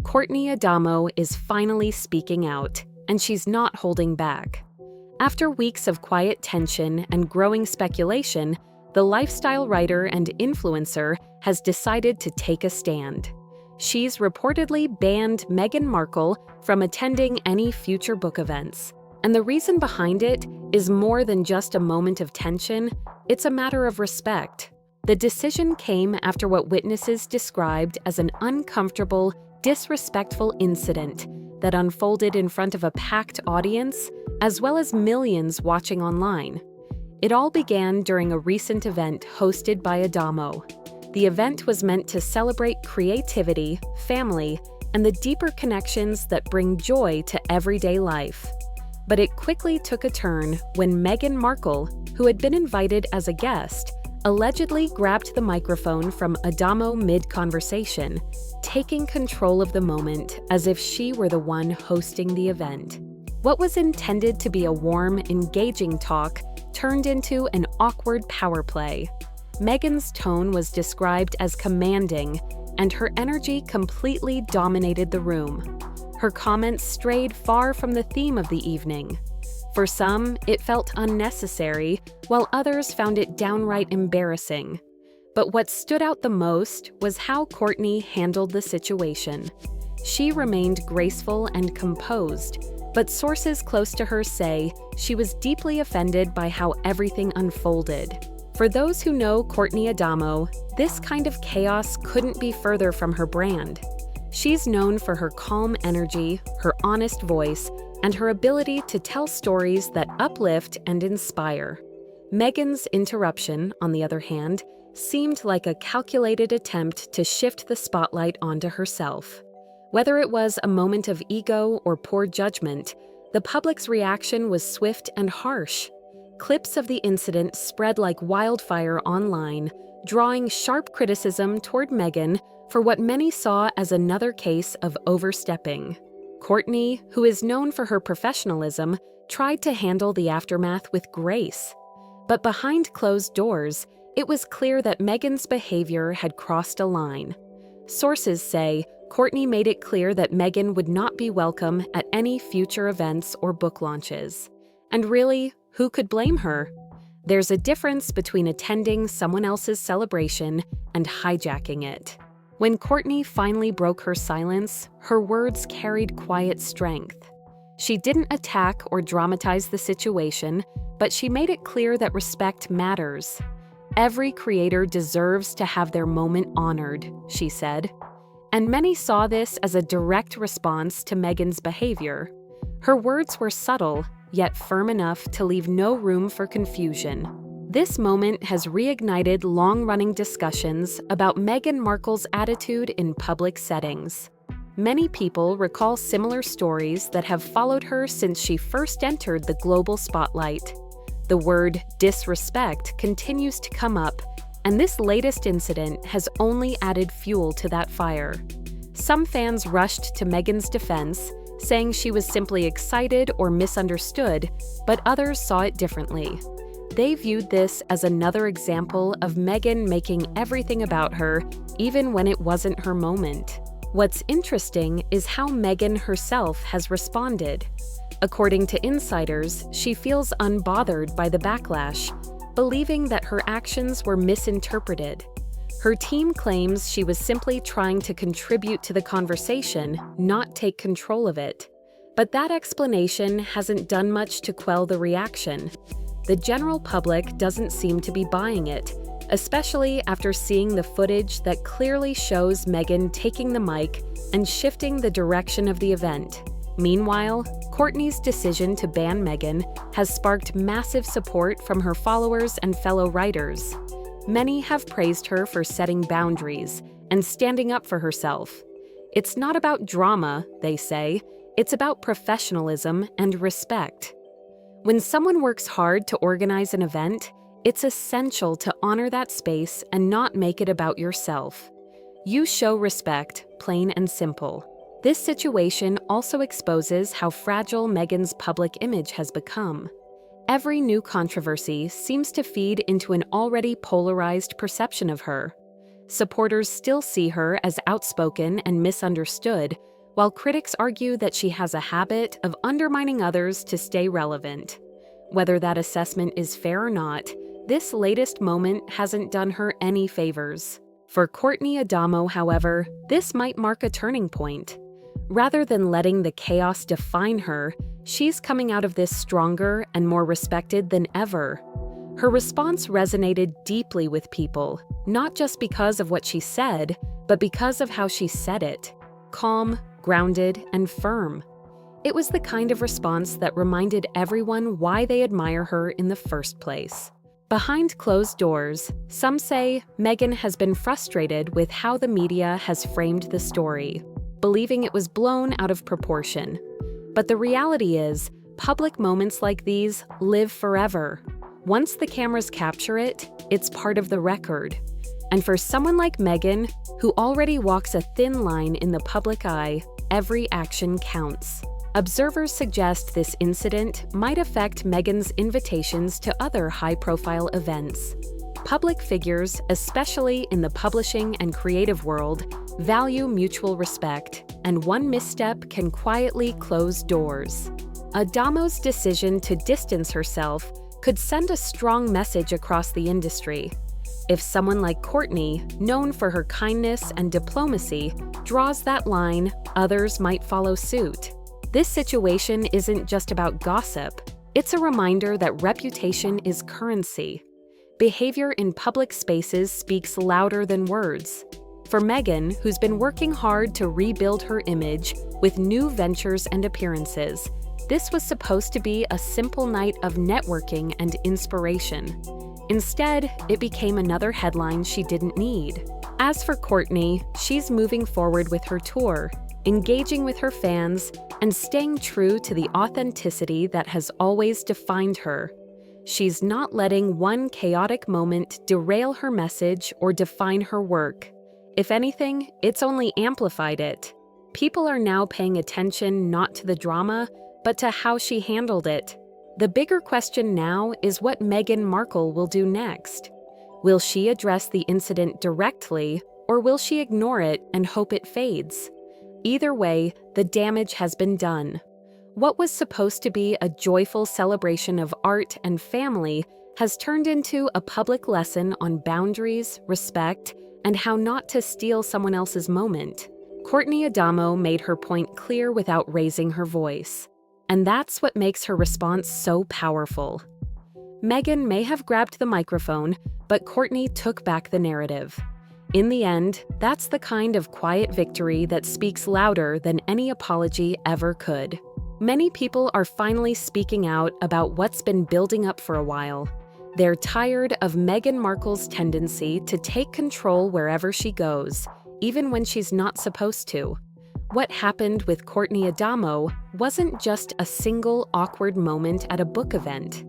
Kourtney Adamo is finally speaking out, and she's not holding back. After weeks of quiet tension and growing speculation, the lifestyle writer and influencer has decided to take a stand. She's reportedly banned Meghan Markle from attending any future book events. And the reason behind it is more than just a moment of tension, it's a matter of respect. The decision came after what witnesses described as an uncomfortable, disrespectful incident that unfolded in front of a packed audience, as well as millions watching online. It all began during a recent event hosted by Adamo. The event was meant to celebrate creativity, family, and the deeper connections that bring joy to everyday life. But it quickly took a turn when Meghan Markle, who had been invited as a guest, allegedly grabbed the microphone from Adamo mid-conversation, taking control of the moment as if she were the one hosting the event. What was intended to be a warm, engaging talk turned into an awkward power play. Meghan's tone was described as commanding, and her energy completely dominated the room. Her comments strayed far from the theme of the evening. For some, it felt unnecessary, while others found it downright embarrassing. But what stood out the most was how Kourtney handled the situation. She remained graceful and composed, but sources close to her say she was deeply offended by how everything unfolded. For those who know Kourtney Adamo, this kind of chaos couldn't be further from her brand. She's known for her calm energy, her honest voice, and her ability to tell stories that uplift and inspire. Meghan's interruption, on the other hand, seemed like a calculated attempt to shift the spotlight onto herself. Whether it was a moment of ego or poor judgment, the public's reaction was swift and harsh. Clips of the incident spread like wildfire online, drawing sharp criticism toward Meghan for what many saw as another case of overstepping. Kourtney, who is known for her professionalism, tried to handle the aftermath with grace. But behind closed doors, it was clear that Meghan's behavior had crossed a line. Sources say Kourtney made it clear that Meghan would not be welcome at any future events or book launches. And really, who could blame her? There's a difference between attending someone else's celebration and hijacking it. When Kourtney finally broke her silence, her words carried quiet strength. She didn't attack or dramatize the situation, but she made it clear that respect matters. Every creator deserves to have their moment honored, she said. And many saw this as a direct response to Meghan's behavior. Her words were subtle, yet firm enough to leave no room for confusion. This moment has reignited long-running discussions about Meghan Markle's attitude in public settings. Many people recall similar stories that have followed her since she first entered the global spotlight. The word disrespect continues to come up, and this latest incident has only added fuel to that fire. Some fans rushed to Meghan's defense, saying she was simply excited or misunderstood, but others saw it differently. They viewed this as another example of Meghan making everything about her, even when it wasn't her moment. What's interesting is how Meghan herself has responded. According to insiders, she feels unbothered by the backlash, believing that her actions were misinterpreted. Her team claims she was simply trying to contribute to the conversation, not take control of it. But that explanation hasn't done much to quell the reaction. The general public doesn't seem to be buying it, especially after seeing the footage that clearly shows Meghan taking the mic and shifting the direction of the event. Meanwhile, Kourtney's decision to ban Meghan has sparked massive support from her followers and fellow writers. Many have praised her for setting boundaries and standing up for herself. It's not about drama, they say, it's about professionalism and respect. When someone works hard to organize an event, it's essential to honor that space and not make it about yourself. You show respect, plain and simple. This situation also exposes how fragile Meghan's public image has become. Every new controversy seems to feed into an already polarized perception of her. Supporters still see her as outspoken and misunderstood, while critics argue that she has a habit of undermining others to stay relevant. Whether that assessment is fair or not, this latest moment hasn't done her any favors. For Kourtney Adamo, however, this might mark a turning point. Rather than letting the chaos define her, she's coming out of this stronger and more respected than ever. Her response resonated deeply with people, not just because of what she said, but because of how she said it. Calm, grounded, and firm. It was the kind of response that reminded everyone why they admire her in the first place. Behind closed doors, some say Meghan has been frustrated with how the media has framed the story, believing it was blown out of proportion. But the reality is, public moments like these live forever. Once the cameras capture it, it's part of the record. And for someone like Meghan, who already walks a thin line in the public eye, every action counts. Observers suggest this incident might affect Meghan's invitations to other high-profile events. Public figures, especially in the publishing and creative world, value mutual respect, and one misstep can quietly close doors. Adamo's decision to distance herself could send a strong message across the industry. If someone like Kourtney, known for her kindness and diplomacy, draws that line, others might follow suit. This situation isn't just about gossip. It's a reminder that reputation is currency. Behavior in public spaces speaks louder than words. For Meghan, who's been working hard to rebuild her image with new ventures and appearances, this was supposed to be a simple night of networking and inspiration. Instead, it became another headline she didn't need. As for Kourtney, she's moving forward with her tour, engaging with her fans, and staying true to the authenticity that has always defined her. She's not letting one chaotic moment derail her message or define her work. If anything, it's only amplified it. People are now paying attention not to the drama, but to how she handled it. The bigger question now is what Meghan Markle will do next. Will she address the incident directly, or will she ignore it and hope it fades? Either way, the damage has been done. What was supposed to be a joyful celebration of art and family has turned into a public lesson on boundaries, respect, and how not to steal someone else's moment. Kourtney Adamo made her point clear without raising her voice. And that's what makes her response so powerful. Meghan may have grabbed the microphone, but Kourtney took back the narrative. In the end, that's the kind of quiet victory that speaks louder than any apology ever could. Many people are finally speaking out about what's been building up for a while. They're tired of Meghan Markle's tendency to take control wherever she goes, even when she's not supposed to. What happened with Kourtney Adamo wasn't just a single awkward moment at a book event.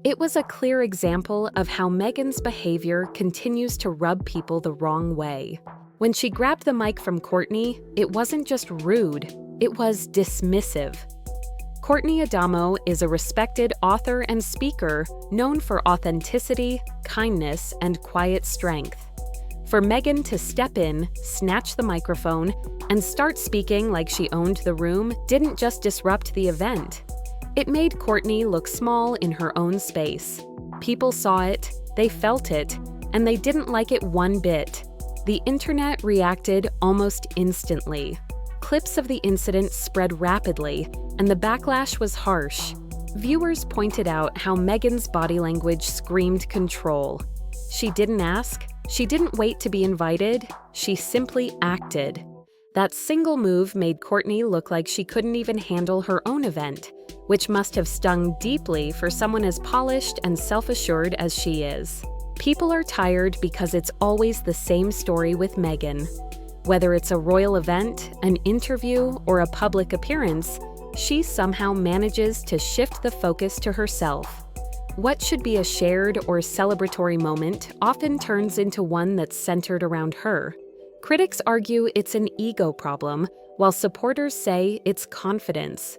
It was a clear example of how Meghan's behavior continues to rub people the wrong way. When she grabbed the mic from Kourtney, it wasn't just rude, it was dismissive. Kourtney Adamo is a respected author and speaker known for authenticity, kindness, and quiet strength. For Meghan to step in, snatch the microphone, and start speaking like she owned the room didn't just disrupt the event. It made Kourtney look small in her own space. People saw it, they felt it, and they didn't like it one bit. The internet reacted almost instantly. Clips of the incident spread rapidly, and the backlash was harsh. Viewers pointed out how Meghan's body language screamed control. She didn't ask, she didn't wait to be invited, she simply acted. That single move made Kourtney look like she couldn't even handle her own event, which must have stung deeply for someone as polished and self-assured as she is. People are tired because it's always the same story with Meghan. Whether it's a royal event, an interview, or a public appearance, she somehow manages to shift the focus to herself. What should be a shared or celebratory moment often turns into one that's centered around her. Critics argue it's an ego problem, while supporters say it's confidence.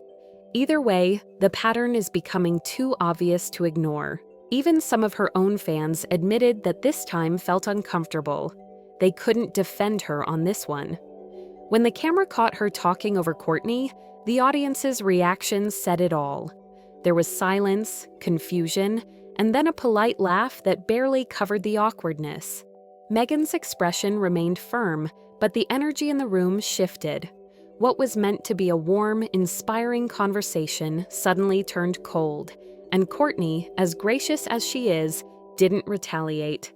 Either way, the pattern is becoming too obvious to ignore. Even some of her own fans admitted that this time felt uncomfortable. They couldn't defend her on this one. When the camera caught her talking over Kourtney, the audience's reactions said it all. There was silence, confusion, and then a polite laugh that barely covered the awkwardness. Meghan's expression remained firm, but the energy in the room shifted. What was meant to be a warm, inspiring conversation suddenly turned cold, and Kourtney, as gracious as she is, didn't retaliate.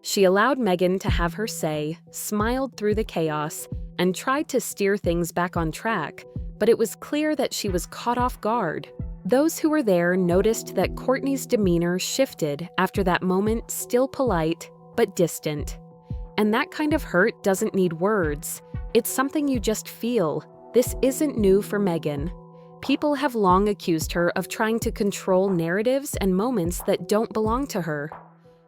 She allowed Meghan to have her say, smiled through the chaos, and tried to steer things back on track, but it was clear that she was caught off guard. Those who were there noticed that Kourtney's demeanor shifted after that moment, still polite, but distant. And that kind of hurt doesn't need words. It's something you just feel. This isn't new for Meghan. People have long accused her of trying to control narratives and moments that don't belong to her.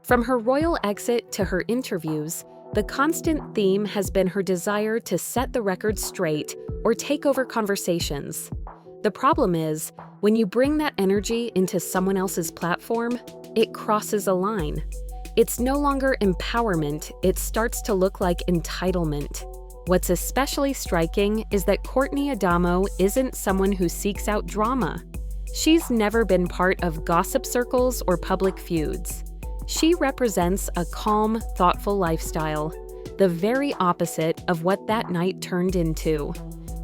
From her royal exit to her interviews, the constant theme has been her desire to set the record straight or take over conversations. The problem is, when you bring that energy into someone else's platform, it crosses a line. It's no longer empowerment, it starts to look like entitlement. What's especially striking is that Kourtney Adamo isn't someone who seeks out drama. She's never been part of gossip circles or public feuds. She represents a calm, thoughtful lifestyle, the very opposite of what that night turned into.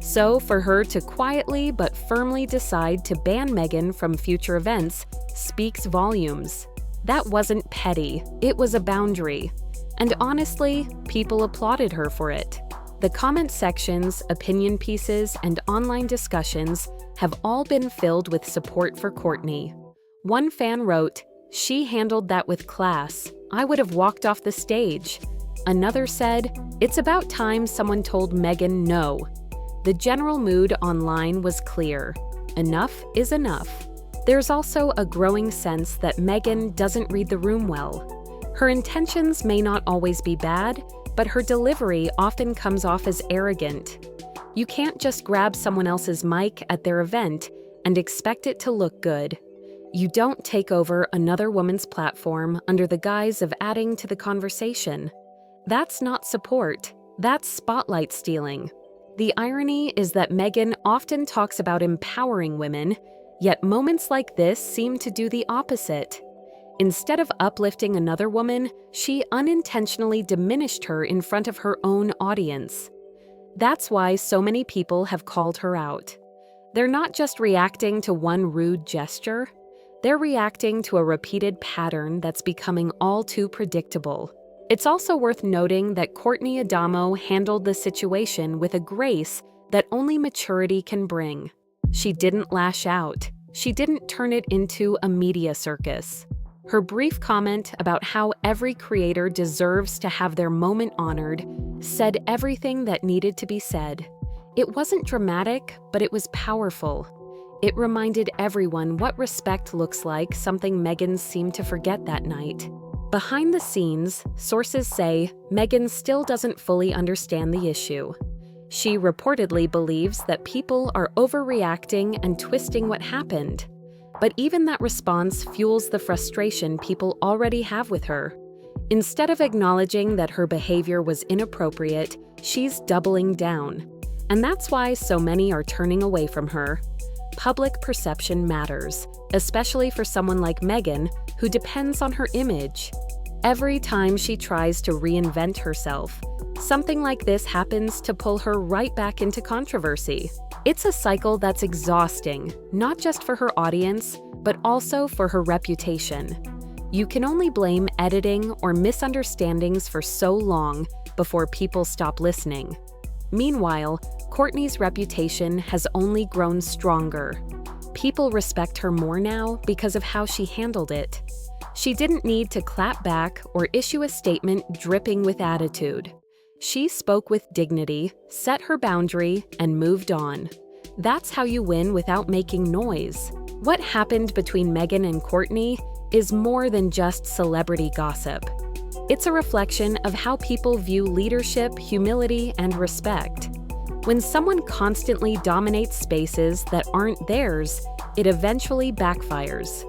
So for her to quietly but firmly decide to ban Meghan from future events speaks volumes. That wasn't petty, it was a boundary. And honestly, people applauded her for it. The comment sections, opinion pieces, and online discussions have all been filled with support for Kourtney. One fan wrote, "She handled that with class. I would have walked off the stage." Another said, "It's about time someone told Meghan no." The general mood online was clear. Enough is enough. There's also a growing sense that Meghan doesn't read the room well. Her intentions may not always be bad, but her delivery often comes off as arrogant. You can't just grab someone else's mic at their event and expect it to look good. You don't take over another woman's platform under the guise of adding to the conversation. That's not support, that's spotlight stealing. The irony is that Meghan often talks about empowering women, yet moments like this seem to do the opposite. Instead of uplifting another woman, she unintentionally diminished her in front of her own audience. That's why so many people have called her out. They're not just reacting to one rude gesture, they're reacting to a repeated pattern that's becoming all too predictable. It's also worth noting that Kourtney Adamo handled the situation with a grace that only maturity can bring. She didn't lash out. She didn't turn it into a media circus. Her brief comment about how every creator deserves to have their moment honored said everything that needed to be said. It wasn't dramatic, but it was powerful. It reminded everyone what respect looks like, something Meghan seemed to forget that night. Behind the scenes, sources say Meghan still doesn't fully understand the issue. She reportedly believes that people are overreacting and twisting what happened. But even that response fuels the frustration people already have with her. Instead of acknowledging that her behavior was inappropriate, she's doubling down. And that's why so many are turning away from her. Public perception matters, especially for someone like Meghan, who depends on her image. Every time she tries to reinvent herself, something like this happens to pull her right back into controversy. It's a cycle that's exhausting, not just for her audience, but also for her reputation. You can only blame editing or misunderstandings for so long before people stop listening. Meanwhile, Kourtney's reputation has only grown stronger. People respect her more now because of how she handled it. She didn't need to clap back or issue a statement dripping with attitude. She spoke with dignity, set her boundary, and moved on. That's how you win without making noise. What happened between Meghan and Kourtney is more than just celebrity gossip. It's a reflection of how people view leadership, humility, and respect. When someone constantly dominates spaces that aren't theirs, it eventually backfires.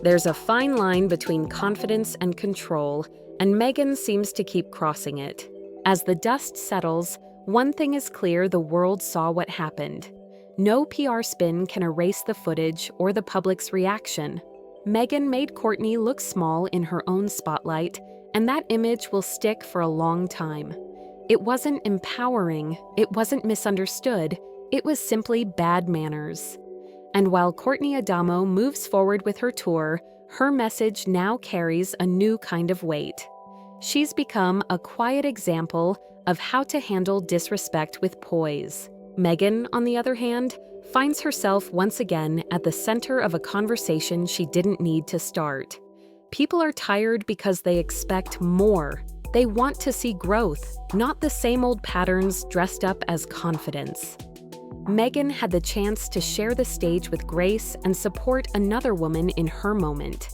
There's a fine line between confidence and control, and Meghan seems to keep crossing it. As the dust settles, One thing is clear: the world saw what happened. No PR spin can erase the footage or the public's reaction. Meghan made Kourtney look small in her own spotlight, and that image will stick for a long time. It wasn't empowering, it wasn't misunderstood, it was simply bad manners. And while Kourtney Adamo moves forward with her tour, her message now carries a new kind of weight. She's become a quiet example of how to handle disrespect with poise. Meghan, on the other hand, finds herself once again at the center of a conversation she didn't need to start. People are tired because they expect more. They want to see growth, not the same old patterns dressed up as confidence. Meghan had the chance to share the stage with grace and support another woman in her moment.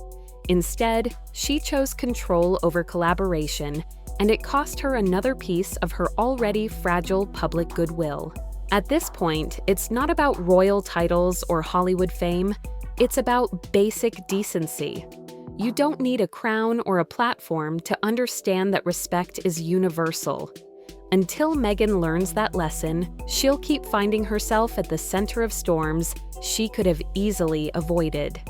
Instead, she chose control over collaboration, and it cost her another piece of her already fragile public goodwill. At this point, it's not about royal titles or Hollywood fame, it's about basic decency. You don't need a crown or a platform to understand that respect is universal. Until Meghan learns that lesson, she'll keep finding herself at the center of storms she could have easily avoided.